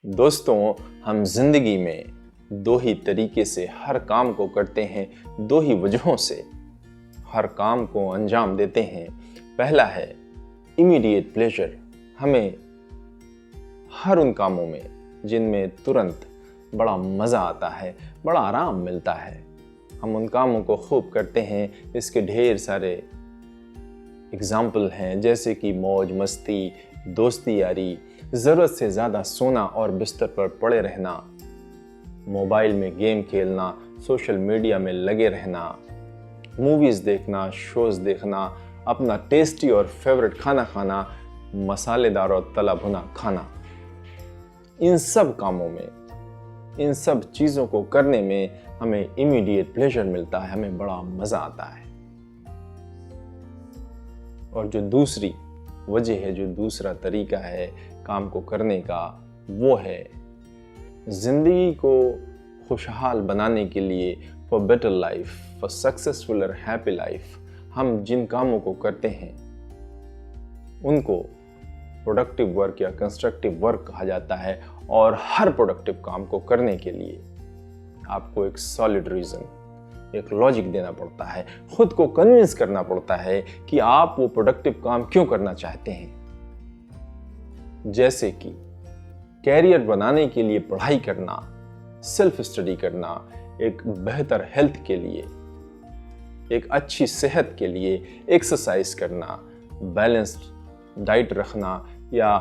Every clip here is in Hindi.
दोस्तों, हम जिंदगी में दो ही तरीके से हर काम को करते हैं, दो ही वजहों से हर काम को अंजाम देते हैं। पहला है इमीडिएट प्लेजर। हमें हर उन कामों में जिनमें तुरंत बड़ा मज़ा आता है, बड़ा आराम मिलता है, हम उन कामों को खूब करते हैं। इसके ढेर सारे एग्जाम्पल हैं, जैसे कि मौज मस्ती, दोस्ती यारी, ज़रूरत से ज़्यादा सोना और बिस्तर पर पड़े रहना, मोबाइल में गेम खेलना, सोशल मीडिया में लगे रहना, मूवीज़ देखना, शोज़ देखना, अपना टेस्टी और फेवरेट खाना खाना, मसालेदार और तला भुना खाना। इन सब कामों में, इन सब चीज़ों को करने में हमें इमीडिएट प्लेजर मिलता है, हमें बड़ा मज़ा आता है। और जो दूसरी वजह है, जो दूसरा तरीका है काम को करने का, वो है जिंदगी को खुशहाल बनाने के लिए, for better life, for successful और हैप्पी लाइफ, हम जिन कामों को करते हैं उनको प्रोडक्टिव वर्क या कंस्ट्रक्टिव वर्क कहा जाता है। और हर प्रोडक्टिव काम को करने के लिए आपको एक सॉलिड रीजन, एक लॉजिक देना पड़ता है, खुद को कन्विंस करना पड़ता है कि आप वो प्रोडक्टिव काम क्यों करना चाहते हैं। जैसे कि कैरियर बनाने के लिए पढ़ाई करना, सेल्फ स्टडी करना, एक बेहतर हेल्थ के लिए, एक अच्छी सेहत के लिए एक्सरसाइज करना, बैलेंस्ड डाइट रखना, या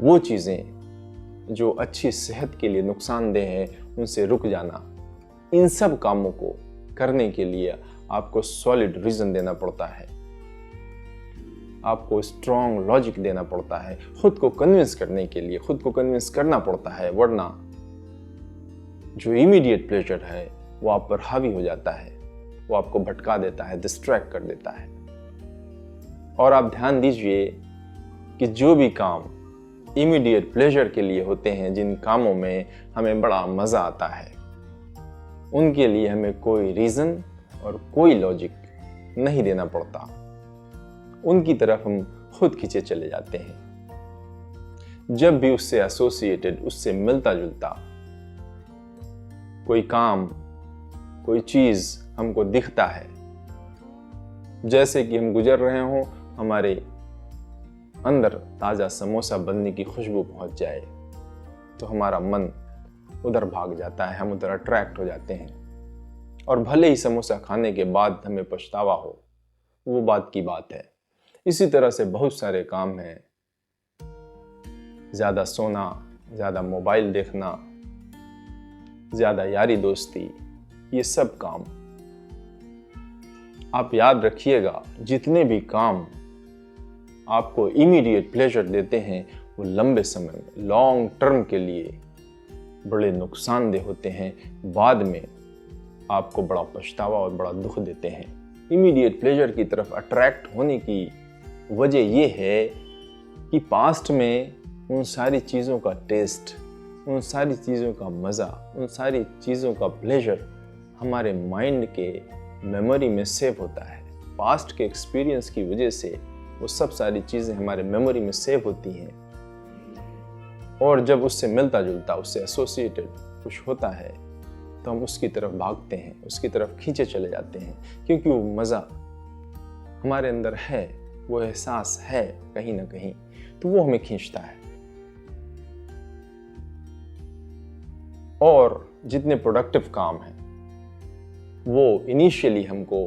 वो चीज़ें जो अच्छी सेहत के लिए नुकसानदेह हैं उनसे रुक जाना। इन सब कामों को करने के लिए आपको सॉलिड रीजन देना पड़ता है, आपको स्ट्रॉन्ग लॉजिक देना पड़ता है, खुद को कन्विंस करने के लिए खुद को कन्विंस करना पड़ता है, वरना जो इमीडिएट प्लेजर है वो आप पर हावी हो जाता है, वो आपको भटका देता है, डिस्ट्रैक्ट कर देता है। और आप ध्यान दीजिए कि जो भी काम इमीडिएट प्लेजर के लिए होते हैं, जिन कामों में हमें बड़ा मज़ा आता है, उनके लिए हमें कोई रीज़न और कोई लॉजिक नहीं देना पड़ता, उनकी तरफ हम खुद खींचे चले जाते हैं। जब भी उससे एसोसिएटेड, उससे मिलता जुलता कोई काम, कोई चीज़ हमको दिखता है, जैसे कि हम गुजर रहे हों, हमारे अंदर ताज़ा समोसा बनने की खुशबू पहुंच जाए, तो हमारा मन उधर भाग जाता है, हम उधर अट्रैक्ट हो जाते हैं। और भले ही समोसा खाने के बाद हमें पछतावा हो, वो बात की बात है। इसी तरह से बहुत सारे काम हैं, ज़्यादा सोना, ज़्यादा मोबाइल देखना, ज़्यादा यारी दोस्ती, ये सब काम आप याद रखिएगा, जितने भी काम आपको इमीडिएट प्लेजर देते हैं वो लंबे समय में, लॉन्ग टर्म के लिए बड़े नुकसानदेह होते हैं, बाद में आपको बड़ा पछतावा और बड़ा दुख देते हैं। इमीडिएट प्लेजर की तरफ अट्रैक्ट होने की वजह ये है कि पास्ट में उन सारी चीज़ों का टेस्ट, उन सारी चीज़ों का मज़ा, उन सारी चीज़ों का प्लेजर हमारे माइंड के मेमोरी में सेव होता है। पास्ट के एक्सपीरियंस की वजह से वो सब सारी चीज़ें हमारे मेमोरी में सेव होती हैं, और जब उससे मिलता जुलता, उससे एसोसिएटेड कुछ होता है तो हम उसकी तरफ भागते हैं, उसकी तरफ खींचे चले जाते हैं, क्योंकि वो मज़ा हमारे अंदर है, वो एहसास है कहीं ना कहीं, तो वो हमें खींचता है। और जितने प्रोडक्टिव काम हैं वो इनिशियली हमको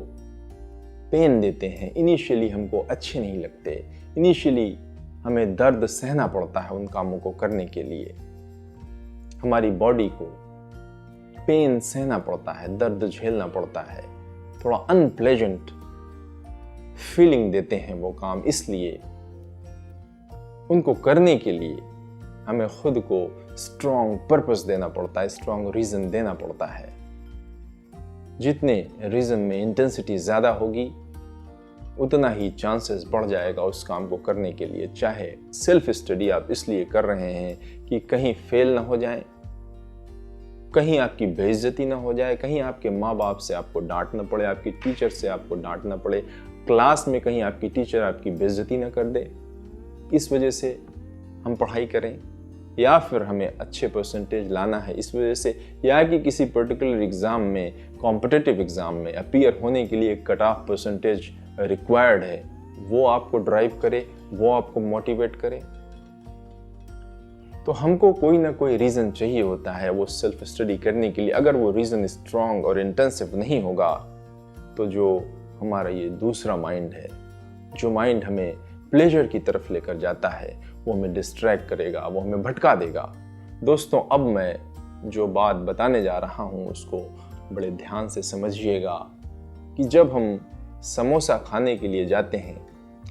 पेन देते हैं, इनिशियली हमको अच्छे नहीं लगते, इनिशियली हमें दर्द सहना पड़ता है उन कामों को करने के लिए, हमारी बॉडी को पेन सहना पड़ता है, दर्द झेलना पड़ता है, थोड़ा अनप्लेजेंट फीलिंग देते हैं वो काम। इसलिए उनको करने के लिए हमें खुद को स्ट्रॉन्ग पर्पस देना पड़ता है, स्ट्रॉन्ग रीजन देना पड़ता है। जितने रीजन में इंटेंसिटी ज़्यादा होगी, उतना ही चांसेस बढ़ जाएगा उस काम को करने के लिए। चाहे सेल्फ स्टडी आप इसलिए कर रहे हैं कि कहीं फेल ना हो जाए, कहीं आपकी बेइज्जती ना हो जाए, कहीं आपके माँ बाप से आपको डांट ना पड़े, आपकी टीचर से आपको डांट ना पड़े, क्लास में कहीं आपकी टीचर आपकी बेइज्जती ना कर दे, इस वजह से हम पढ़ाई करें। या फिर हमें अच्छे परसेंटेज लाना है इस वजह से, या कि किसी पर्टिकुलर एग्ज़ाम में, कॉम्पिटिटिव एग्ज़ाम में अपीयर होने के लिए कट ऑफ परसेंटेज रिक्वायर्ड है, वो आपको ड्राइव करे, वो आपको मोटिवेट करे। तो हमको कोई ना कोई रीज़न चाहिए होता है वो सेल्फ स्टडी करने के लिए। अगर वो रीज़न स्ट्रॉन्ग और इंटेंसिव नहीं होगा तो जो हमारा ये दूसरा माइंड है, जो माइंड हमें प्लेजर की तरफ लेकर जाता है, वो हमें डिस्ट्रैक्ट करेगा, वो हमें भटका देगा। दोस्तों, अब मैं जो बात बताने जा रहा हूँ उसको बड़े ध्यान से समझिएगा कि जब हम समोसा खाने के लिए जाते हैं,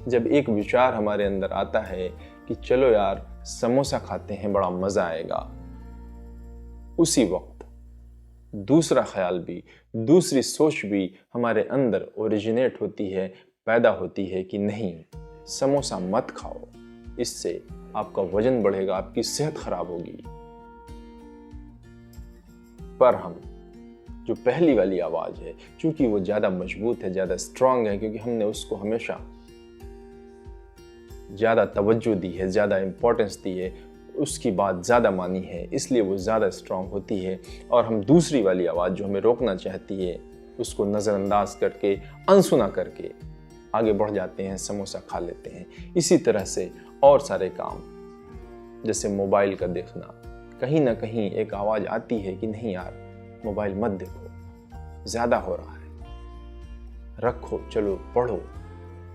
जब एक विचार हमारे अंदर आता है कि चलो यार समोसा खाते हैं, बड़ा मज़ा आएगा, उसी वक्त दूसरा ख्याल भी, दूसरी सोच भी हमारे अंदर ओरिजिनेट होती है, पैदा होती है कि नहीं, समोसा मत खाओ, इससे आपका वजन बढ़ेगा, आपकी सेहत खराब होगी। पर हम जो पहली वाली आवाज़ है, क्योंकि वो ज़्यादा मजबूत है, ज़्यादा स्ट्रांग है, क्योंकि हमने उसको हमेशा ज़्यादा तवज्जो दी है, ज़्यादा इम्पोर्टेंस दी है, उसकी बात ज़्यादा मानी है, इसलिए वो ज़्यादा स्ट्रांग होती है। और हम दूसरी वाली आवाज़ जो हमें रोकना चाहती है उसको नज़रअंदाज करके, अनसुना करके आगे बढ़ जाते हैं, समोसा खा लेते हैं। इसी तरह से और सारे काम, जैसे मोबाइल का देखना, कहीं ना कहीं एक आवाज़ आती है कि नहीं यार मोबाइल मत देखो, ज़्यादा हो रहा है, रखो, चलो पढ़ो।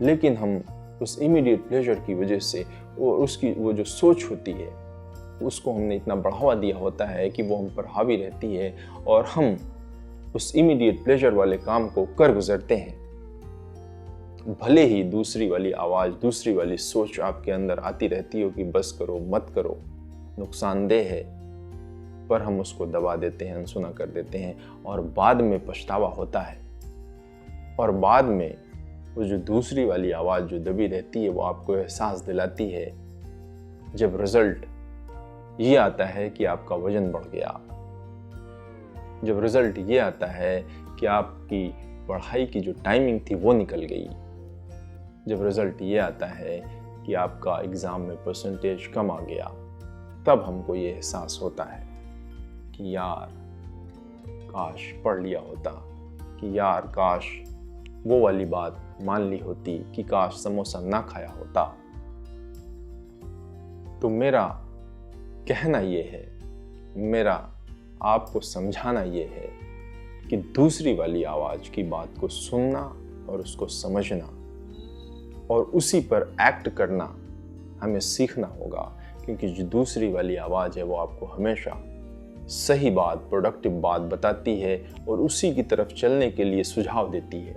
लेकिन हम उस इमीडिएट प्लेजर की वजह से और उसकी वो जो सोच होती है उसको हमने इतना बढ़ावा दिया होता है कि वो हम पर हावी रहती है और हम उस इमीडिएट प्लेजर वाले काम को कर गुजरते हैं। भले ही दूसरी वाली आवाज़, दूसरी वाली सोच आपके अंदर आती रहती हो कि बस करो, मत करो, नुकसानदेह है, पर हम उसको दबा देते हैं, अनसुना कर देते हैं और बाद में पछतावा होता है। और बाद में वो जो दूसरी वाली आवाज़ जो दबी रहती है वो आपको एहसास दिलाती है जब रिजल्ट ये आता है कि आपका वजन बढ़ गया, जब रिजल्ट ये आता है कि आपकी पढ़ाई की जो टाइमिंग थी वो निकल गई, जब रिजल्ट ये आता है कि आपका एग्ज़ाम में परसेंटेज कम आ गया, तब हमको ये एहसास होता है कि यार काश पढ़ लिया होता, कि यार काश वो वाली बात मान ली होती, कि काश समोसा ना खाया होता। तो मेरा कहना ये है, मेरा आपको समझाना ये है कि दूसरी वाली आवाज़ की बात को सुनना और उसको समझना और उसी पर एक्ट करना हमें सीखना होगा, क्योंकि जो दूसरी वाली आवाज़ है वो आपको हमेशा सही बात, प्रोडक्टिव बात बताती है और उसी की तरफ चलने के लिए सुझाव देती है।